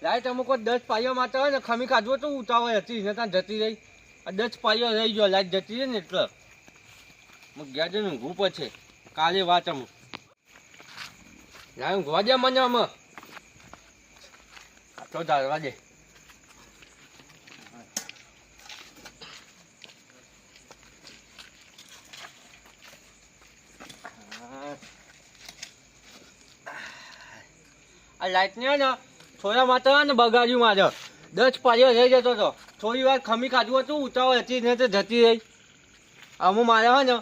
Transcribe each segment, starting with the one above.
Light અમુક 10 પાઈઓ માટે હોય ને ખમી કાઢવો તો ઉતાવળ હતી ને ત્યાં જતી રહી. આ 10 પાઈઓ રહી ગયો, લાઈટ જતી રહી ને એટલે ગયા જઈને ઊંઘવું પછી કાલે વાત અમુક લાય ઊંઘવા દે મને અમે તો ધારવા દે. આ લાઈટ ને થોડા માટે ને બગાડ્યું મારે 10 પાયો રહી જતો હતો. થોડી વાર ખમી કાઢવું હતું ઉતાવળ હતી ને તો જતી રહી. અમુક મારે હોય ને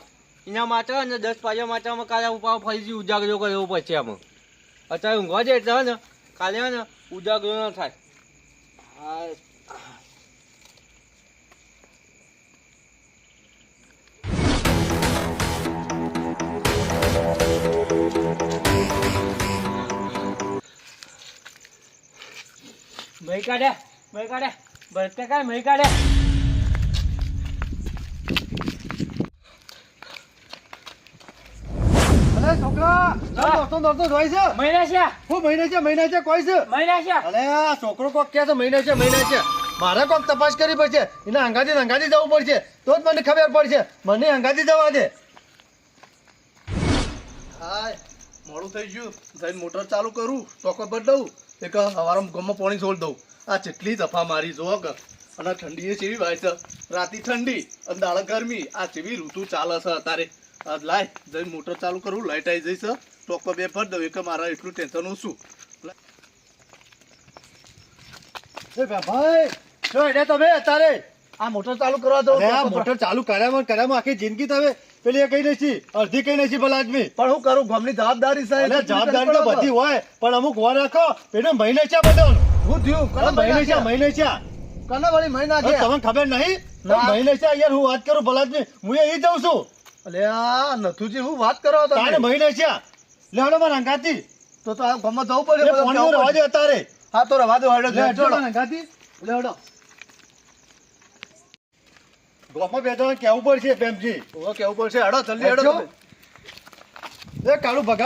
એના માટે ને 10 પાયા માટે અમે કાલે ઉપાવ ફરીથી ઉજાગરો કરવો પડશે. અમે અત્યારે ઊંઘવા દે એટલે ને કાલે ને ઉજાગરો ન થાય. મહી કાઢે ભરતે કાઢ મહી કાઢે. અરે છોકરા દોડતો જોઈ છે મહિના છે હું મહિના છે કોઈ છે મહિના છે. અરે આ છોકરો કોક કે છે મહિના છે મારે કોક તપાસ કરવી પડશે. એને અંગાથી જવું પડશે તો જ મને ખબર પડશે. મને અંગાથી જવા દે. હાય મોડું થઈ ગયું. જઈને મોટર ચાલુ કરું ટોકો બદલાવું એક હવારમાં ગમમાં પાણી છોડ દઉં. આ ચેટલી દફા મારી જો અને ઠંડી એ ચેવી વાય છે. રાતી ઠંડી અને દાડા ગરમી. આ ચેવી ઋતુ ચાલે છે અત્યારે. લાય જઈને મોટર ચાલુ કરું લાઈટ આવી જઈશ. ટોક પર 2 ભર દઉં એક મારા એટલું ટેન્શન ઓછું. ભાઈ શું હેડે તમે અત્યારે આ મોટર ચાલુ કરવા દો. મોટર ચાલુ કર્યામાં આખી જિંદગી તમે પેલી કઈ નથી અડધી કઈ નથી ભલા આદમી. પણ હું કરું ગમની જવાબદારી છે. જવાબદારી તો બધી હોય પણ અમુક વાર રાખો. એને મહિને છે બધો હું થયું મહિને છે કના વાળી મહિના છે તમને ખબર નહીં મહિને છે યાર. હું વાત કરું ભલા આદમી હું એ જઉં છું. અલે આ નથુજી હું વાત કરો તો તારે મહિને છે લેવડો માં રંગાતી તો આ ગમમાં જવું પડે. ફોન રવા દે અત્યારે. હા તો રવા દો હેડો રંગાતી લેવડો ગોમાં બેઠો કેવું પડશે પ્રેમજી. ઓ કેવું પડશે હેડો જલ્દી હેડો. એ કાળુ ભગત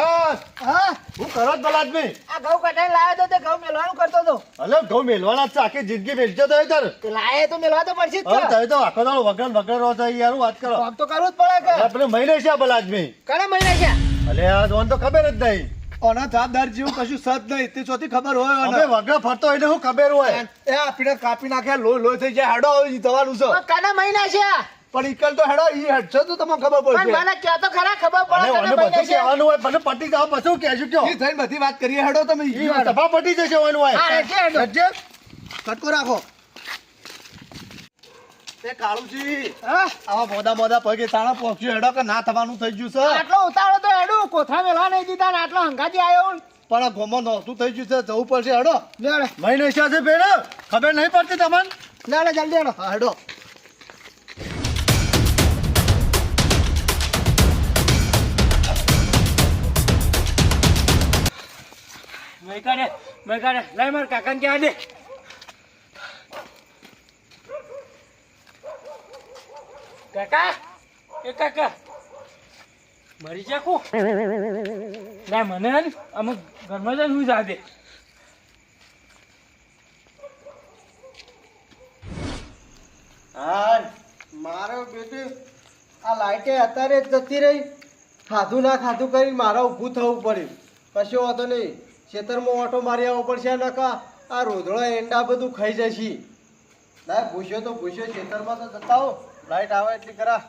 હા હું કરો જ ભલા આદમી. આ ઘઉં કટાઈને લાવ્યો તો તે ઘઉં મેલવાનું કરતો હતો. અલે ઘઉં મેલવાના જ છે આખી જિંદગી મેલજો તો તાર લાયે તો મેલવા તો પડશે જ. હવે તો આખો દાડો વગર રહો છો યાર. વાત કરો કામ તો કરવું જ પડે કે આપણે મહિને છે ભલા આદમી. કણા મહિના છે અલે આ જોન તો ખબર જ નહીં. ઓના જવાબદાર જેવું કશું સદ નહીં તે ચોથી ખબર હોય અમે વગર ફરતો હોય ને શું ખબર હોય. એ આપીને કાપી નાખ્યા લોહી થઈ જાય હેડો જવાનું છે. પણ કણા મહિના છે પણ ઈકલ તો હેડો ઈ હેડશે તો તમને ખબર પણ પડશે. મને ક્યાં તો ખરા ખબર પડે અને કણા બધું મહિના છે. કહેવાનું હોય મને પટી જાવ પછી કહેશું કયો ઈ થઈને બધી વાત કરીએ હેડો તમે ઈ સભા પટી જશે એનું હોય. હા રેજે હેડો. રજે કટકો રાખો. તે કાળુજી હા આવા મોદા પગે તાણા પહોંચ્યું હેડો કે ના થવાનું થઈ ગયું છે. આટલો ઉતાવળો તો હેડું કોથા મેલવા નહીં દીધા ને આટલો હંગાથી આવ્યો પણ આ ગોમાં નોતું થઈ ગયું છે જવું પડશે હેડો. લેડે મહિને છે બેન ખબર નહીં પડતી તમને. લેડે જલ્દી હેડો. હા હેડો. મહી કાઢે લાય માર કાકાને ક્યાં દે. કાકા મરી જા કો લા મને ને અમુક ઘરમાં જઈને હું જા દે. હા મારો બેટી આ લાઈટે અત્યારે જ જતી રહી. ખાધું ના ખાધું કરી મારે ઊભું થવું પડ્યું. કશો વાંધો નહીં ખેતરમાં ઓટો મારી આવવો પડશે. નકા આ રોધડો એંડા બધું ખાઈ જશે. ના ભૂસ્યો તો ભૂસ્યો ખેતરમાં તો જતા હો. લાઈટ આવે એટલી ખરા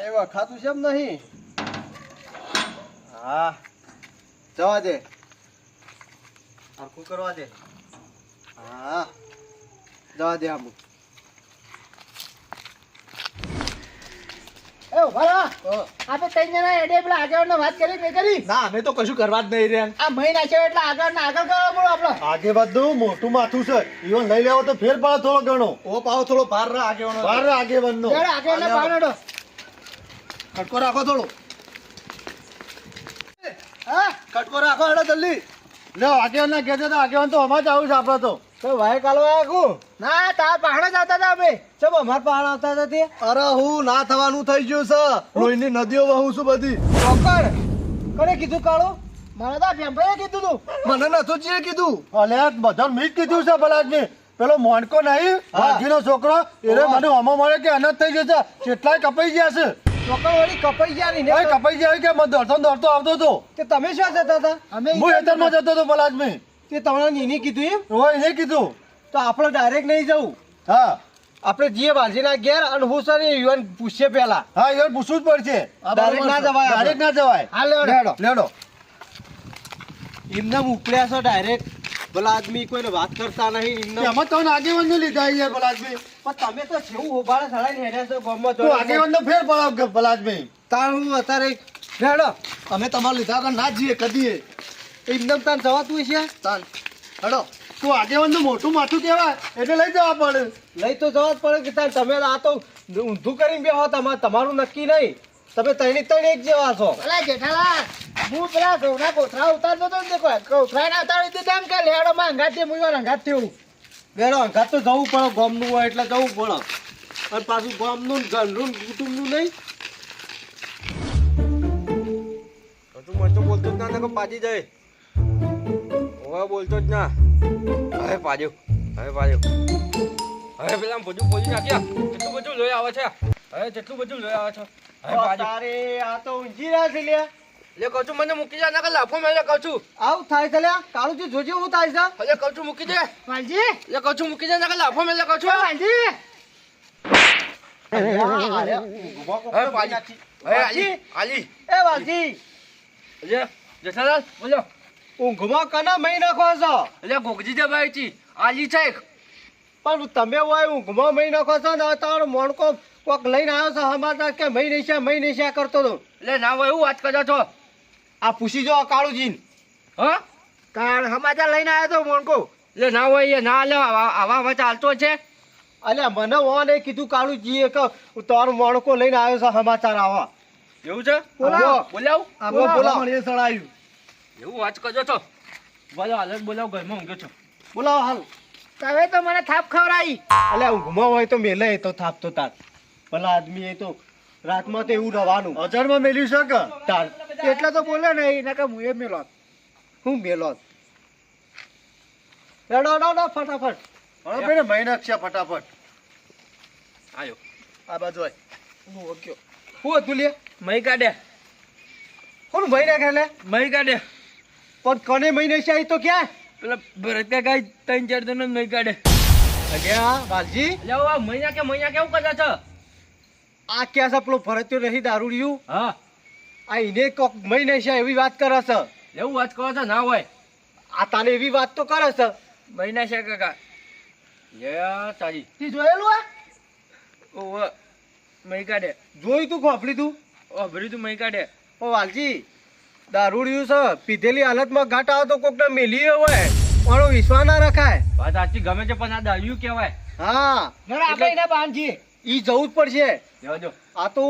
એ વખાતું છે એમ નહીં. હા જવા દે હરખું કરવા દે. હા જવા દે આમ. એ ઉભા રહો. આપણે ત્રણ જણા એડે પેલા આગળનો વાત કરી નહીં કરી. ના અમે તો કશું કરવા જ નહીં રહ્યા. આ મહિના છે એટલે આગળ ને આગળ કરવા પડો આપણો. આગે બધું મોટું માથું છે. ઈવન લઈ લેવો તો ફેર પડે થોડો ઘણો. ઓ પાવો થોડો ભાર રાહ આગેવાનો. બાર આગેવાન નો લેડો આગળ ને પાડો. કટકો રાખો થોડો. હા કટકો રાખો હેડો જલ્દી. લે આગેવાન ના કહેજે તો આગેવાન તો અમાર જ આવું છે આપડે તો. તો ભાઈ કાલવા આખું ના તાર પહાડ જ આવતા હતા અમે. ચલો અમાર પહાડ આવતા હતા તે અરે હું ના થવાનું થઈ ગયું છે. લોહીની નદીઓ વહું છું બધી. ચોકડ કોને કીધું કાળો મને તો ભેંભાઈએ કીધું તું. મને નતું ચીએ કીધું. અલ્યા બધા મેં જ કીધું છે ભલા આદમી. પેલો મોનકો નહીં ભાગીનો છોકરો એને મને હમો મળે કે અનાજ થઈ જશે કેટલાય કપાઈ ગયા છે. ચોકડ વળી કપાઈ ગયા નહીં ને? ઓય કપાઈ ગયા કે મને દોડતો આવતો હતો. તે તમે શું જતા હતા? અમે હું હેતરમાં જતો હતો ભલા આદમી. તે તમને નીની કીધું એમ? ઓય એને કીધું. તો આપણે ડાયરેક્ટ નહીં જવું. હા આપણે જીએ વાલજીના ઘેર અને હું સર યુવાન પૂછીએ પહેલા. હા યાર પૂછવું જ પડશે. ડાયરેક્ટ ના જવાય. ડાયરેક્ટ ના જવાય. હા લેડો. લેડો એમને મોકલ્યા છો ડાયરેક્ટ. ભલા આદમી કોઈને વાત કરતા નહીં એમને. એમાં તો આગેવાન લીધા યાર ભલા આદમી. પણ તમે તો જેવું હોબાળે સડાઈને હેડ્યા છો ગામમાં તું આગેવાનનો ફેર પડાવ ભલા આદમી. તાર હું અત્યારે લેડો. અમે તમારે લીધા વગર ના જઈએ કદીએ. એમને તાન જવાતું છે. તાન હેડો. તું આગેવાનનું મોટું માથું કહેવાય એટલે લઈ જવા પડે. લઈ તો જવા જ પડે કે તાન તમે આ તો ઊંધું કરીને બેહો. તમારું નક્કી નહીં. તમે ત્રણ એક જેવા છો. પેલા જેઠાલાલ હું પેલા ઘઉંના કોથળા ઉતારતો હતો ને કોથળા ના ઉતારી દીધા એમ કે લેડો માં અંગાત મુજબ અંગાત થયું. બેડો અંગાત તો જવું પડે. ગામનું હોય એટલે જવું પડે. અને પાછું ગામનું ઘરનું કુટુંબનું નહીં. તું મને તો બોલતો જ ના ને કે પાજી જાય. હવે બોલતો જ ના. હવે પાડ્યો. હવે પેલા બધું બોલી નાખ્યા. કેટલું બધું લઈ આવે છે. હવે જેટલું બધું લઈ આવે છે. હવે પાડ્યો. તારે આ તો ઊંઘી રહ્યા છે લ્યા. લે કહું છું મને મૂકી જા. ના કે લાફો મેલે કહું છું. આવું થાય છે લ્યા. કાળુજી જોજે હું થાય છે. હવે કહું છું મૂકી દે. વાલજી લે કહું છું મૂકી દે. ના કે લાફો મેલે કહું છું. વાલજી હવે પાજી. હવે આલી. એ વાલજી. લે જેઠાલાલ બોલો. ઊંઘમાં કના મહી નાખો છો? એટલે ગોગજી દે ભાઈ છી આલી છે. પણ તમે હોય ઊંઘમાં મહી નાખો છો ને તારો મોણકો કોક લઈને આવ્યો છે સમાચાર કે મહી નહીં છે કરતો હતો. એટલે ના હોય એવું વાત કરો છો. આ પૂછી જો કાળુજી. હા કાળ સમાચાર લઈને આવ્યો તો મોણકો. એટલે ના હોય એ ના લે આવા વાત ચાલતો છે. અલ્યા મને ઓને કીધું કાળુજીએ કે તારો મોણકો લઈને આવ્યો છે સમાચાર આવા. એવું છે? બોલાવ. મને સડાયું. એવું વાત કરજો છો. બોલાવ ઘરમાં ઊંઘ્યો છો. બોલાવો હાલ. તમે તો મને થાપ ખવડાવી. અલ્યા ઊંઘમાં હોય તો મેલે તો થાપતો તાર. ભલા આદમી એ તો રાતમાં તો એવું રવાનું. હજારમાં મેલ્યું છે કે તાર એટલે તો બોલે નહીં નકર હું એ મેલો. હું મેલો. રડો ફટાફટ. હવે પેલે મહિના છે ફટાફટ. આયો આ બાજુ આય. હું ઓક્યો. હું હતું લે? મહી કાઢે. કોણ ભાઈ નાખે લે? મહી કાઢે. પણ કને મહિને છે તો ક્યાં? પેલા ભરત કાકા 3-4 જણ મહી કાઢે. અલ્યા વાલજી લેવા મહિના કેવું કરે છે? આ ક્યાં છે પેલો ભરત્યો નહીં દારૂડિયું? હા આ એને કોક મહિને છે એવી વાત કરે છે. એવું વાત કરો છો ના હોય. આ તાને એવી વાત તો કરે છે. મહિના છે કાકા. લે તારી તી જોયેલું આ? ઓવ મહી કાઢે. જોઈ તું ખોફલી તું? ઓ ભરી તું મહી કાઢે. ઓ વાલજી દારૂડિયું છે પીધેલી હાલતમાં ઘાટ આવે તો કોકને મેલી હોય મારો વિશ્વાસ ના રખાય. વાત સાચી ગમે છે પણ આ દારૂ કહેવાય. હા આપણે એને બાંધીએ. ઈ જવું જ પડશે. લેવા દો. આ તો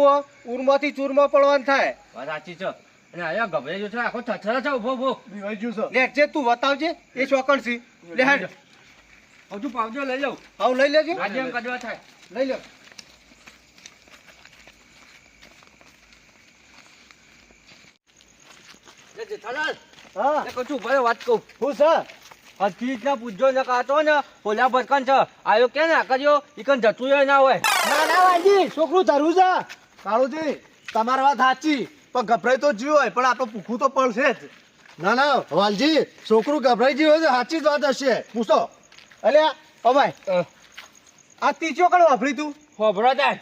ઉરમાંથી ચૂરમાં પડવાનું થાય. વાત સાચી છે. અને આયા ગભરાઈ જો છે આખો થથરા છે ઉભો. બીવાઈ ગયું છે. લે જે તું બતાવજે એ ચોકડ છે. લે હેડ હજુ પાવજો લઈ લઉં. આવ લઈ લેજો. આજે એમ કદવા થાય. લઈ લો. જેઠાલાલ હા કહું છું ભાઈ વાત કહું. હું છે હજી રીતના પૂછજો ને કાતો ને પોલા ભરકાન છે આવ્યો કે ના કર્યો ઈકન જતું ના હોય. ના વાલજી છોકરું ધરું છે. કાળુજી તમારી વાત સાચી પણ ગભરાઈ તો જ્યું હોય પણ આ તો ભૂખું તો પડશે જ. ના વાલજી છોકરું ગભરાઈ ગયું હોય તો સાચી જ વાત હશે પૂછો. અલ્યા ઓ ભાઈ આ તીચો કણ વાપરી તું? ખબરો તાર.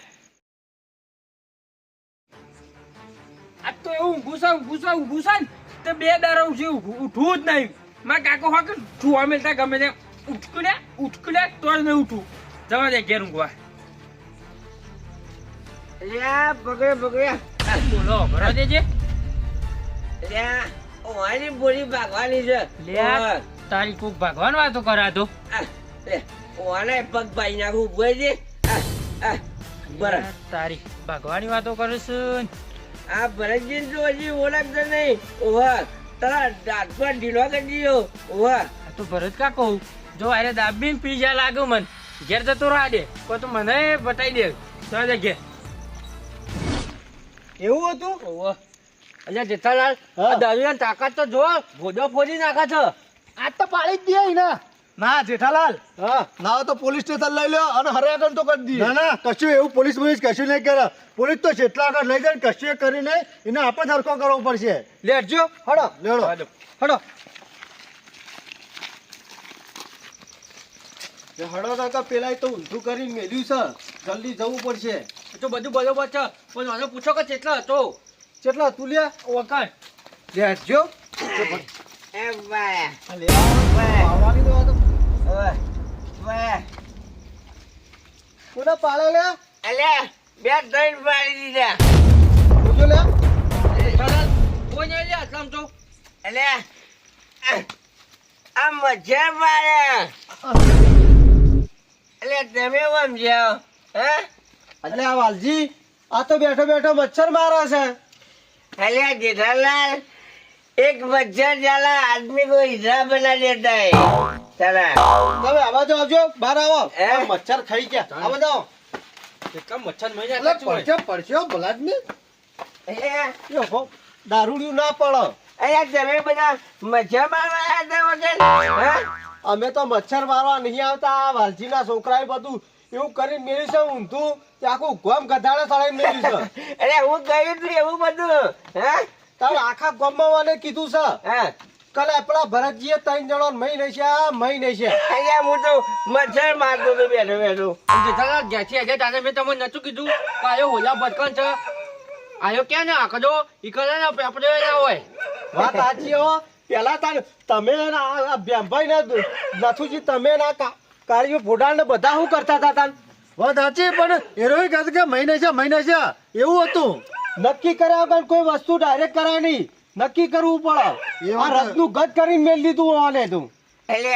આ તો એવું ઘૂસા ને તે 2 દારો છે ઉઠવું જ નહીં. મારા કાકો હોક છુવા મેલતા ગમે તે ઉઠકડે તો જ નહીં ઉઠું. જવા દે ઘેર ઊંઘવા. અલ્યા બગડે બોલો ભરા દેજે. અલ્યા ઓવાની બોલી ભાગવાની છે. લે તારી કોક ભગવાન વાતો કરાતો. ઓવાને પગ ભાઈ નાખું બોય દે. બરાબર તારી ભગવાનની વાતો કરે છે. આ ભરતજી તો હજી ઓળખતો નહીં. ઓવા તારા દાંત પર ઢીલો કરી દીધો. ઓવા આ તો ભરત કાકો જો અરે દાબીને પી જા લાગ્યો મન ઘેર જતો રહા દે કોઈ તો મને બતાવી દે. જવા દે ઘેર. એવું હતું? ઓહો અલ્યા જેઠાલાલ હા. આ દરિયાની તાકાત તો જો ભોજો ફોડી નાખે છે. આજ તો પાડી જ દે ને. ના જેઠાલાલ, હા ના હોય તો પોલીસ સ્ટેશન લઈ લ્યો અને હરિયાગણ તો કરી દઈએ. ના ના કશું એવું પોલીસ કશું નહીં કરે. પોલીસ તો જેટલા આગળ લઈ જાય ને કશું એ કરીને એને આપણે હરખો કરવો પડશે. લેટજો હડો લેડો હડો. હળો કાકા પેલા તો ઊંધું કરીને મેલ્યું છે, જલ્દી જવું પડશે. તો બધું બરોબર છે પણ મને પૂછો કે કેટલા હતો. કેટલા તું લ્યા વખાણ લેજો કોના પાડે લ્યા પૂછો લ્યા જેઠાલાલ કોઈ નહીં લે આટલામ તો. એટલે આ વાલજી આ તો બેઠો બેઠો મચ્છર મારે છે. जेठालाल एक मच्छर जाला आदमी को हिजरा बना देता है चला તમે આવા જાઓ, આવજો બહાર આવો. હે? આ મચ્છર ખાઈ ગયા. આવા જાઓ. કેટલા મચ્છર મહિને એટલે આટલા પડશે ભલાદમી. अरे યો દારૂડિયું ના પડો. તમે બધા મચ્છર મારવા આવ્યા હતા વગર હા? અમે તો મચ્છર મારવા નહીં આવતા. આ વાલજીના છોકરાએ બધું એવું કરીને મેળ્યું છે ઊંધું તે આખું ગોમ ગધાડે ચડાઈને મેળ્યું છે. અરે હું ગયું તું એવું બધું હા તારે આખા ગામમાં મને કીધું છે હા કાલે આપણા ભરતજીએ 3 જણો મહી નહીં છે આ મહી નહીં છે. અહીંયા હું તો મચ્છર મારતો હતો બેઠો બેઠો જેઠાલાલ ઘેરથી આજે તારે મેં તમને નતું કીધું કે આયો હોલા ભટકન છે. આયો ક્યાં ને આખો ઈ કરે ને આપણે ના હોય. વાત સાચી હો. પેલા તમે ને આ ભેમભાઈ ને નથુજી તમે ના કાળીઓ ફોડા ને બધા શું કરતા હતા તાન? વાત સાચી પણ એરોય કહે કે મહિને છે એવું હતું. નક્કી કર્યા વગર કોઈ વસ્તુ ડાયરેક્ટ કરાય નહીં. નક્કી કરવું પડે. આ રથનું ગત કરીને મેળ દીધું ઓને તું. એટલે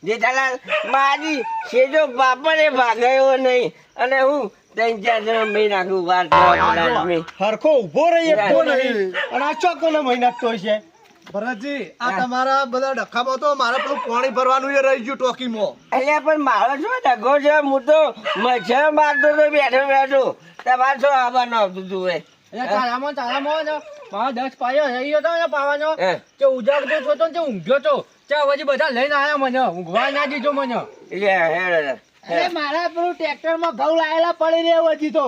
જેઠાલાલ મારી સેજો બાપરે ભાગાયો નહીં અને હું 3-4 જણા મહી નાખું વાર આદમી હરખો ઉભો રહી એકતો નહીં અને આ ચોક્કસ મહિના તો છે. ભરતજી આ તમારા બધા ડખામાં તો મારે પેલું પાણી ભરવાનું એ રહી ગયું ટોકીમાં. એટલે પણ મારો શું ડગો છે હું તો મચ્છર મારતો તો બેઠો બેઠો તમારે શું આવવાનું આવતું તું એ તારામાં ને મારા 10 પાયો રહી ગયો હતો ને પાવાનો હે. કે ઉજાગતો છો તો ને ઊંઘ્યો તો ત્યાં પછી બધા લઈને આયા મને ઊંઘવા ના દીધો મને. એટલે હેડો અરે મારા પેલું ટ્રેક્ટર માં ઘઉં લાયેલા પડી રહ્યા હજી તો.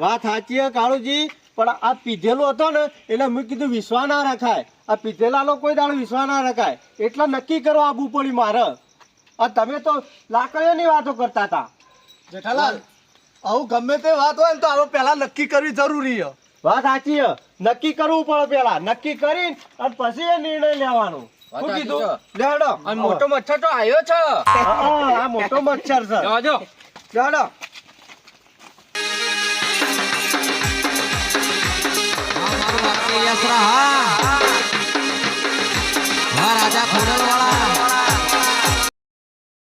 વાત સાચી છે કાળુજી પણ આ પીધેલું હતો ને એટલે મેં કીધું વિશ્વાસ ના રખાય. આ પીધેલાનો કોઈ દાડો વિશ્વાસ ના રખાય. એટલે નક્કી કરવા આવવું પડ્યું મારે. આ તમે તો લાકડીઓની વાતો કરતા હતા. જેઠાલાલ આવું ગમે તે વાત હોય ને તો આપણે પહેલા નક્કી કરવી જરૂરી છે. વાત સાચી છે. નક્કી કરવું પડે પેલા. નક્કી કરીને અને પછી એ નિર્ણય લેવાનો. શું કીધું? લેડો. અને મોટો મચ્છર તો આવ્યો છે. હા, આ મોટો મચ્છર છે. જવા દો. લેડો. રાજા ખોડલવાળા